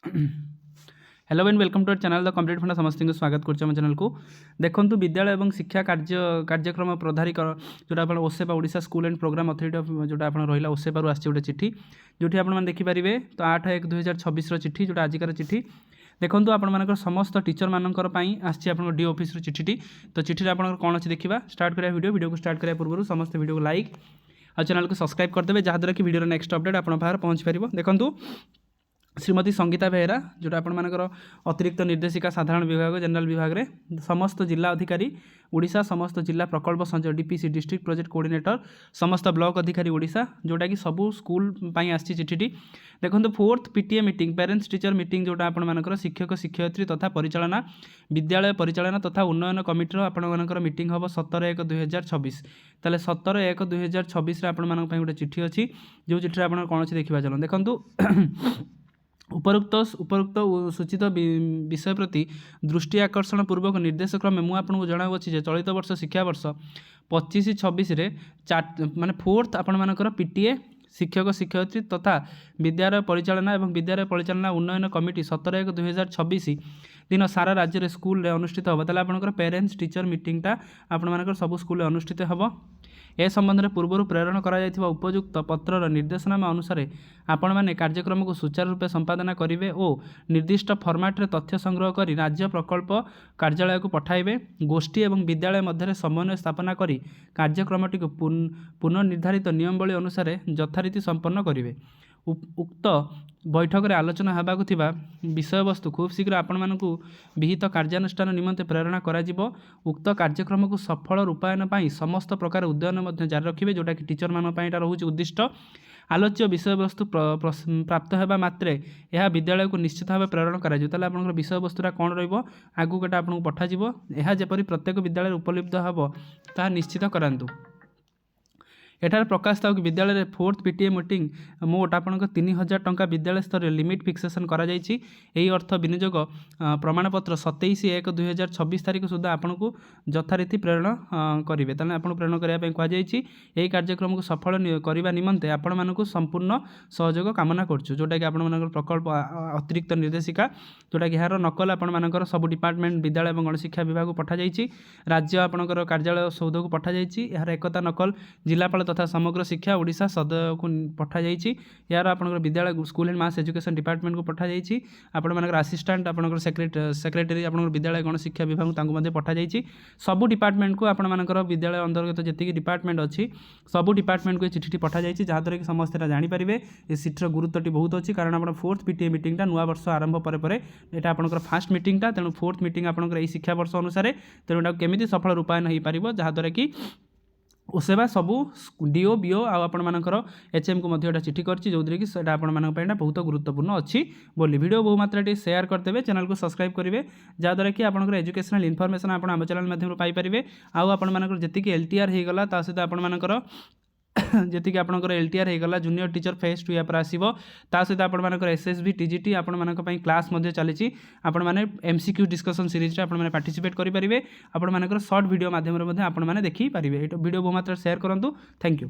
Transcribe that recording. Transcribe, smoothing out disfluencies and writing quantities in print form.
Hello and welcome to our channel the complete फंडा समस्त को स्वागत कर चैनल को देखो विद्यालय और शिक्षा कार्यक्रम प्रधारी जोटा आप OSEPA Odisha school and programme authority of जोटा आप रहा ओसेपार आसी गोटे चिठी जो आपने देखिपारे तो 8/1/2026 चिठी जोटा आजिकार चिठी देखो आपर समस्त टीचर मानकर आसी आप डी ऑफिस चिठी तो चिठी आप कौन अच्छी देखा स्टार्ट करा वीडियो को स्टार्ट करा पूर्व समस्त वीडियो को लाइक और चैनल को सब्सक्राइब करदे जहाँद्वारा कि वीडियो नेक्स्ट अपडेट आप पहुँच पार देखूँ श्रीमती संगीता बेहेरा जोटा आपर अतिरिक्त निर्देशिका साधारण विभाग जनरल विभाग में समस्त जिला अधिकारी ओडिशा समस्त जिला प्रकल्प संचय डीपीसी डिस्ट्रिक्ट प्रोजेक्ट कोऑर्डिनेटर समस्त ब्लॉक अधिकारी ओडिशा जोटा कि सबू स्कूल आसी चिठी देखो 4th PTA meeting parents teacher meeting जोटा आपर शिक्षक शिक्षयित्री तथा परिचालना विद्यालय परिचालना तथा उन्नयन कमिटर आपर मीटिंग हम 17/1/2026 ताले 17/1/2026 आपण गोटे चिठी अच्छी जो चिठी आप कौन अच्छी देखा चलो देखूँ उपरोक्त सूचित विषय प्रति दृष्टि आकर्षण पूर्वक निर्देश क्रमे मुझे आपको जनाऊँगी चलित वर्ष शिक्षा वर्ष 25-26 माने 4th आपर पीटीए शिक्षक शिक्षयित्री तथा विद्यालय परिचालना और विद्यालय परिचालना उन्नयन कमिटी 17/1/2026 दिन सारा राज्य में स्कूल अनुष्ठित हम ताले आपंकर पेरेंट्स टीचर मीटिंगटा आपर सब स्कूल अनुष्ठित हम ए संबंध में पूर्व प्रेरण करा उपयुक्त पत्रर निर्देशनामा अनुसार आपण मैंने कार्यक्रम को सुचारू रूपे संपादना करेंगे और निर्दिष्ट फर्माट्रे तथ्य संग्रह कर राज्य प्रकल्प कार्यालय को पठाइबे गोष्ठी और विद्यालय मध्य समन्वय स्थापना करी कार्यक्रमटी को पुनर्निर्धारित नियमावली अनुसार यथारीति संपन्न करेंगे उक्त बैठक में आलोचना होगाकु थिबा विषय वस्तु खूब शीघ्र आपण मानकु विहित कार्यानुष्ठान निमंते प्रेरणा कराजिबो उक्त कार्यक्रम को सफल रूपायन पाई समस्त प्रकार उद्ययन मध्य जारी रखिबे जोटा कि टीचर मान पाई रोचे उद्दिष्ट आलोच्य विषय वस्तु प्राप्त होगा मात्रे यह विद्यालय को निश्चित भाव प्रेरण कर आप विषय वस्तुरा कौन रगू गोटे आपको पठाଯିବ यह जपरी प्रत्येक विद्यालय उपलब्ध हम ता निश्चित करातु एठार प्रकाश था कि विद्यालय में 4th पीटीए मीटिंग मोट आपंक 3000 टंका विद्यालय स्तर लिमिट फिक्सेसन कर अर्थ विनियोग प्रमाणपत्र 27/1/2026 तारीख सुधा आपन को यथारीति प्रेरण करेंगे तेना आप प्रेरण करने कहुई कार्यक्रम को सफल करने निमंते आपण मानक संपूर्ण सहयोग कामना करुँ जोटा कि आपण प्रकल्प अतिरिक्त निर्देशिका जोटा कि यार नकल आपर सब डिपार्टमेंट विद्यालय और गणशिक्षा विभाग को पठाई राज्य आपंकर कार्यालय सौध को पठाई यार एकता नकल जिलापाल तथा समग्र शिक्षा ओडिशा सदय को पठाई यार आपंकर विद्यालय school and mass education department को पठाई आपर आसिस्टांट आपंकर सेक्रेटरी आप विद्यालय गणशिक्षा विभाग पठाई सबू डिपार्टमेंट को आपर विद्यालय अंतर्गत जी डिपार्टमेंट अच्छी सबू डिपार्टमेंट को चिठी पठाई जहाँद्वारा कि समस्त जानीपारे ये चिठिर गुरुत्वटी बहुत अच्छी कारण आप 4th पीटीए मीटिंगटा नुआ वर्ष आरंभ पर यहाँ आपंकर फास्ट मीटिंगटा तेणु 4th मीटिंग आपंकर शिक्षा वर्ष अनुसार तेणु केमी सफल रूपायन हो पार जहाँद्वारा कि ओसेवा सबू डीओ बीओ आपण मानकर एचएम को मध्य चिठी करछि जो कि सेटा आपण मानक पयना बहुत गुरुत्वपूर्ण अच्छी बोली वीडियो बहु मात्रा शेयर करदेवे चैनल को सब्सक्राइब करेंगे जहाँद्वारा कि आपंकर एजुकेशनल इनफॉरमेशन आप आम चैनल माध्यम पाई पारिबे आउ आपण मानकर जति एलटीआर हो गला ता सहित आपण मानकर जी आपंकर एलटीआर होगा जूनियर टीचर फेज 2 पर आसो ता सहित आपर एसएसबी टीजीटी आपण मानी क्लास चली आपण मैंने एमसीक्यू डिस्कसन सीरीज आपने पार्टिसिपेट करेंगे आपण मानकर शॉर्ट वीडियो माध्यम देखी पारे वीडियो बहुत मात्रा शेयर करूँ थैंक यू।